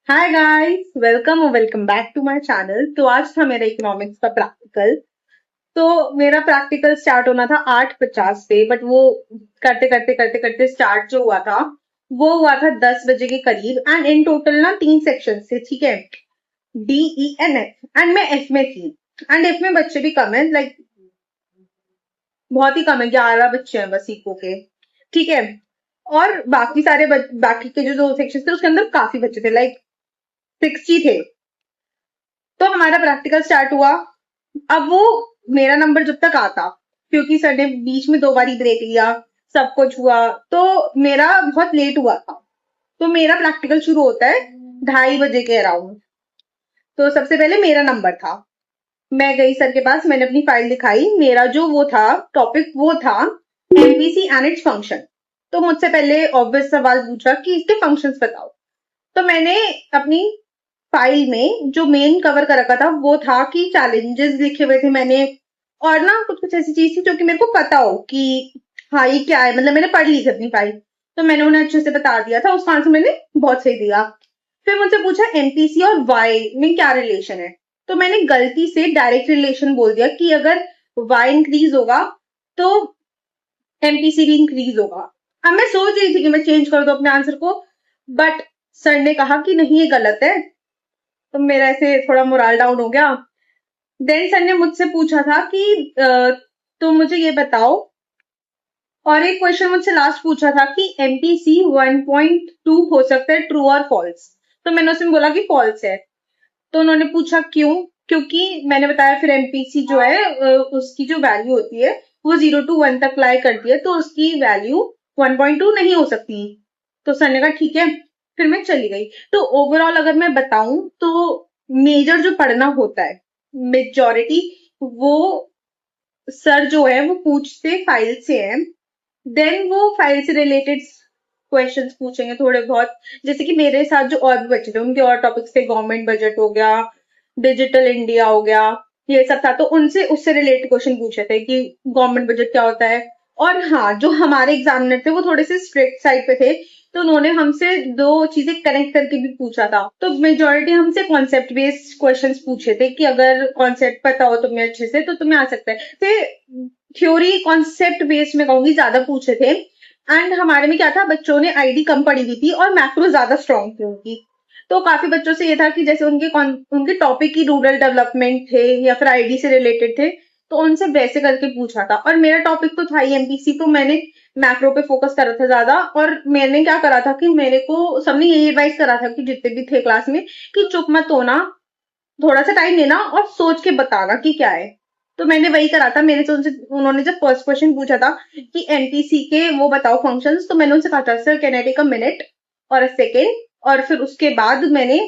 Hi guys, welcome back to my channel. तो आज था मेरा इकोनॉमिक्स का प्रैक्टिकल। तो मेरा प्रैक्टिकल स्टार्ट होना था 8:50 से, बट वो करते करते स्टार्ट जो हुआ था वो हुआ था 10 बजे के करीब। एंड इन टोटल ना 3 सेक्शन थे, ठीक है। DENF एंड मैं एफ में थी। एंड एफ में बच्चे भी कम है, लाइक बहुत ही कम है, 11 बच्चे हैं बस इको के, ठीक है। और बाकी के जो दो सेक्शन थे उसके अंदर काफी बच्चे थे, लाइक 60 थे। तो हमारा प्रैक्टिकल स्टार्ट हुआ। अब वो मेरा नंबर जब तक आता, क्योंकि सर ने बीच में 2 बारी ब्रेक लिया, सब कुछ हुआ, तो मेरा बहुत लेट हुआ था। तो मेरा प्रैक्टिकल शुरू होता है 2:30 बजे के अराउंड। तो सबसे पहले मेरा नंबर था। मैं गई सर के पास, मैंने अपनी फाइल दिखाई। मेरा जो वो था टॉपिक, वो था एमपीसी एंड इट्स फंक्शन। तो मुझसे पहले ऑब्वियस सवाल पूछा कि इसके फंक्शंस बताओ। तो मैंने अपनी फाइल में जो मेन कवर कर रखा था वो था कि चैलेंजेस लिखे हुए थे मैंने, और ना कुछ कुछ ऐसी चीज थी जो कि मेरे को पता हो कि हाँ ये क्या है, मतलब मैंने पढ़ ली थी अपनी फाइल। तो मैंने उन्हें अच्छे से बता दिया था, उसका आंसर मैंने बहुत सही दिया। फिर मुझसे पूछा एमपीसी और वाई में क्या रिलेशन है। तो मैंने गलती से डायरेक्ट रिलेशन बोल दिया कि अगर वाई इंक्रीज होगा तो एमपीसी भी इंक्रीज होगा। अब मैं सोच रही थी कि मैं चेंज कर दूं अपने आंसर को, बट सर ने कहा कि नहीं ये गलत है। तो मेरा ऐसे थोड़ा मोरल डाउन हो गया। देन सर ने मुझसे पूछा था कि तुम मुझे ये बताओ, और एक क्वेश्चन मुझसे लास्ट पूछा था कि एमपीसी 1.2 हो सकता है, ट्रू और फॉल्स। तो मैंने उसमें बोला कि फॉल्स है। तो उन्होंने पूछा क्यों। क्योंकि मैंने बताया फिर एमपीसी जो है उसकी जो वैल्यू होती है वो 0 to 1 तक लाई करती है, तो उसकी वैल्यू 1.2 नहीं हो सकती। तो सर ने कहा ठीक है। फिर मैं चली गई। तो ओवरऑल अगर मैं बताऊं तो मेजर जो पढ़ना होता है, मेजॉरिटी, वो सर जो है वो पूछते फाइल से है। देन वो फाइल से रिलेटेड क्वेश्चंस पूछेंगे थोड़े बहुत। जैसे कि मेरे साथ जो और भी बच्चे थे उनके और टॉपिक्स थे, गवर्नमेंट बजट हो गया, डिजिटल इंडिया हो गया, ये सब था। तो उनसे उससे रिलेटेड क्वेश्चन पूछे थे कि गवर्नमेंट बजट क्या होता है। और हाँ, जो हमारे एग्जामिनर थे वो थोड़े से स्ट्रिक्ट साइड पे थे, तो उन्होंने हमसे दो चीजें कनेक्ट करके भी पूछा था। तो मेजोरिटी हमसे कॉन्सेप्ट बेस्ड क्वेश्चंस पूछे थे कि अगर कॉन्सेप्ट पता हो तुम्हें अच्छे से तो तुम्हें आ सकता है। फिर थ्योरी कॉन्सेप्ट बेस्ड में कहूंगी ज्यादा पूछे थे। एंड हमारे में क्या था, बच्चों ने आईडी कम पढ़ी हुई थी और मैक्रो ज्यादा स्ट्रांग थी उनकी। तो काफी बच्चों से ये था कि जैसे उनके टॉपिक ही रूरल डेवलपमेंट थे या फिर आईडी से रिलेटेड थे, तो उनसे वैसे करके पूछा था। और मेरा टॉपिक तो था ही एमपीसी, तो मैंने मैक्रो पे फोकस करा था ज्यादा। और मैंने क्या करा था कि मेरे को सबने यही एडवाइस करा था कि जितने भी थे क्लास में कि चुप मत होना, थोड़ा सा टाइम लेना और सोच के बताना कि क्या है। तो मैंने वही करा था। मेरे से उनसे उन्होंने जब फर्स्ट क्वेश्चन पूछा था कि एनटीसी के वो बताओ फंक्शंस, तो मैंने उनसे कहा था sir can I take a minute और अ सेकेंड। और फिर उसके बाद मैंने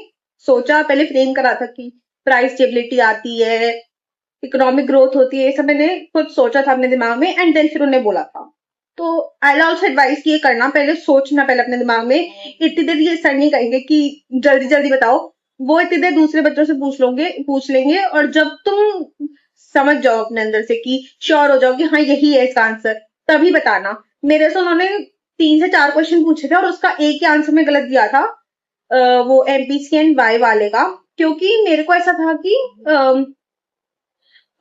सोचा, पहले फ्रेम करा था कि प्राइस स्टेबिलिटी आती है, इकोनॉमिक ग्रोथ होती है, ये सब मैंने खुद सोचा था अपने दिमाग में। एंड देन फिर उन्हें बोला था। तो आई ऑल्सो एडवाइस ये करना, पहले सोचना पहले अपने दिमाग में। इतनी देर ये सर नहीं कहेंगे कि जल्दी जल्दी बताओ, वो इतनी देर दूसरे बच्चों से पूछ लेंगे। और जब तुम समझ जाओ अपने अंदर से कि श्योर हो जाओ कि हाँ यही है इसका आंसर, तभी बताना। मेरे से उन्होंने 3 से 4 क्वेश्चन पूछे थे और उसका एक ही आंसर में गलत दिया था, वो एमपीसी एंड वाई वाले का। क्योंकि मेरे को ऐसा था कि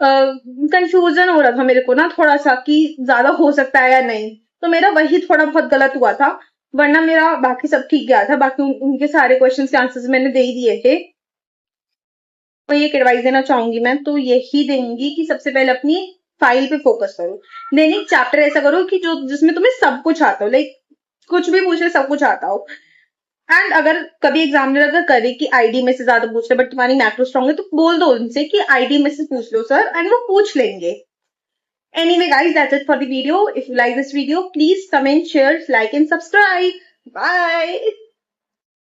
कंफ्यूजन हो रहा था मेरे को ना थोड़ा सा कि ज्यादा हो सकता है या नहीं। तो मेरा वही थोड़ा बहुत गलत हुआ था, वरना मेरा बाकी सब ठीक गया था। बाकी उनके सारे क्वेश्चन के आंसर्स मैंने दे ही दिए थे। तो ये एडवाइस देना चाहूंगी मैं, तो यही देंगी कि सबसे पहले अपनी फाइल पे फोकस करो। देन एक चैप्टर ऐसा करो कि जो जिसमें तुम्हें सब कुछ आता हो, लाइक कुछ भी पूछे सब कुछ आता हो। एंड अगर कभी एग्जामिनर अगर करे कि आईडी में से ज्यादा पूछ रहे बट तुम्हारी मैक्रो स्ट्रांग है, तो बोल दो उनसे कि आईडी में से पूछ लो सर, एंड वो पूछ लेंगे। Anyway, guys, that's it for the video. If you like this video, please comment, share, like, and subscribe. Bye.